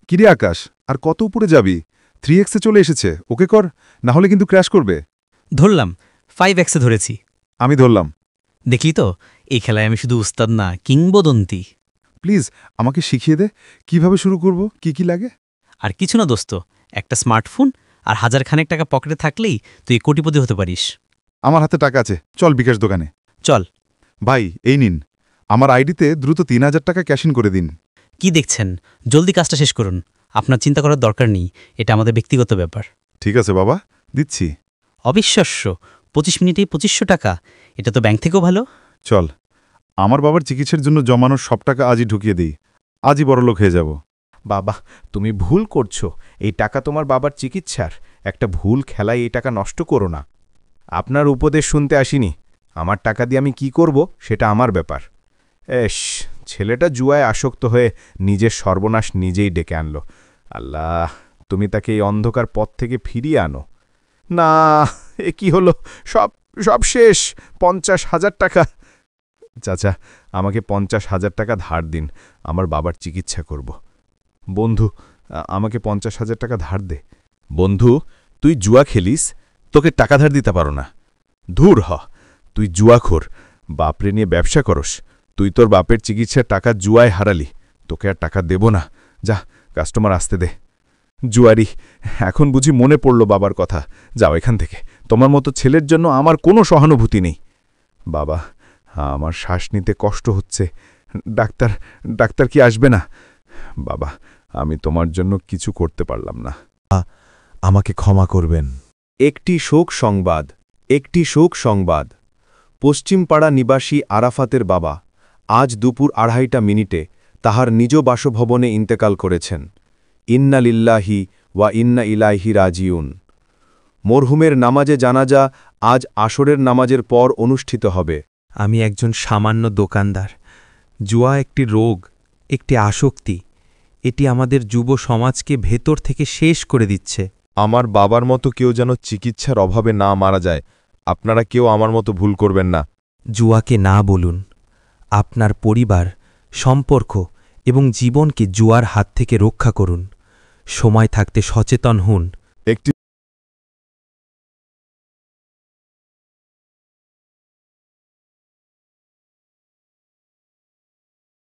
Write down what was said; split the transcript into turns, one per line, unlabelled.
কিরে আকাশ, আর কত উপরে যাবি? 3x-এ চলে এসেছে, ওকে কর, না হলে কিন্তু ক্র্যাশ করবে।
ধরলাম 5x-এ ধরেছি।
আমি ধরলাম।
দেখলি তো, এই খেলায় আমি শুধু উস্তাদ না, কিংবদন্তি।
প্লিজ আমাকে শিখিয়ে দে, কিভাবে শুরু করব, কি কি লাগে।
আর কিছু না দোস্ত, একটা স্মার্টফোন আর 1000 টাকা পকেটে থাকলেই তুই কোটিপতি হতে পারিস।
আমার হাতে টাকা আছে, চল বিকাশ দোকানে।
চল।
ভাই এই নিন, আমার আইডিতে দ্রুত 3000 টাকা ক্যাশ ইন করে দিন।
কি দেখছেন, জলদি কাজটা শেষ করুন। আপনার চিন্তা করার দরকার নেই, এটা আমাদের ব্যক্তিগত ব্যাপার।
ঠিক আছে বাবা, দিচ্ছি।
অবিশ্বাস্য, 25 মিনিটেই 2500 টাকা। এটা তো ব্যাংক থেকেও ভালো।
চল, আমার বাবার চিকিৎসার জন্য জমানোর সব টাকা আজই ঢুকিয়ে দিই, আজই বড়লোক হয়ে যাব।
বাবা, তুমি ভুল করছো। এই টাকা তোমার বাবার চিকিৎসার। একটা ভুল খেলায় এই টাকা নষ্ট করো না। আপনার উপদেশ শুনতে আসিনি। আমার টাকা দিয়ে আমি কি করব সেটা আমার ব্যাপার। ছেলেটা জুয়ায় আসক্ত হয়ে নিজের সর্বনাশ নিজেই ডেকে আনলো। আল্লাহ, তুমি তাকে এই অন্ধকার পথ থেকে ফিরিয়ে আনো। না, এ কি হলো? সব সব শেষ। 50,000 টাকা। চাচা, আমাকে 50,000 টাকা ধার দিন, আমার বাবার চিকিৎসা করব। বন্ধু, আমাকে 50,000 টাকা ধার দে। বন্ধু, তুই জুয়া খেলিস, তোকে টাকা ধার দিতে পারো না। ধুর হ, তুই জুয়াখোর, বাপরে নিয়ে ব্যবসা করস। তুই তোর বাপের চিকিৎসার টাকা জুয়ায় হারালি, তোকে আর টাকা দেব না। যা, কাস্টমার আসতে দে। জুয়ারি, এখন বুঝি মনে পড়ল বাবার কথা। যাও এখান থেকে, তোমার মতো ছেলের জন্য আমার কোনো সহানুভূতি নেই। বাবা, আমার শ্বাস নিতে কষ্ট হচ্ছে। ডাক্তার ডাক্তার কি আসবে না? বাবা, আমি তোমার জন্য কিছু করতে পারলাম না, আমাকে ক্ষমা করবেন।
একটি শোক সংবাদ। একটি শোক সংবাদ। পশ্চিমপাড়া নিবাসী আরাফাতের বাবা আজ দুপুর 2:30 তাহার নিজ বাসভবনে ইন্তেকাল করেছেন। ইন্না লিল্লাহি ওয়া ইন্না ইলাইহি রাজিউন। মরহুমের নামাজে জানাজা আজ আসরের নামাজের পর অনুষ্ঠিত হবে।
আমি একজন সামান্য দোকানদার। জুয়া একটি রোগ, একটি আসক্তি। এটি আমাদের যুব সমাজকে ভেতর থেকে শেষ করে দিচ্ছে।
আমার বাবার মতো কেউ যেন চিকিৎসার অভাবে না মারা যায়। আপনারা কেউ আমার মতো ভুল করবেন না।
জুয়াকে না বলুন। আপনার পরিবার, সম্পর্ক এবং জীবনকে জুয়ার হাত থেকে রক্ষা করুন। সময় থাকতে সচেতন হন।
একটি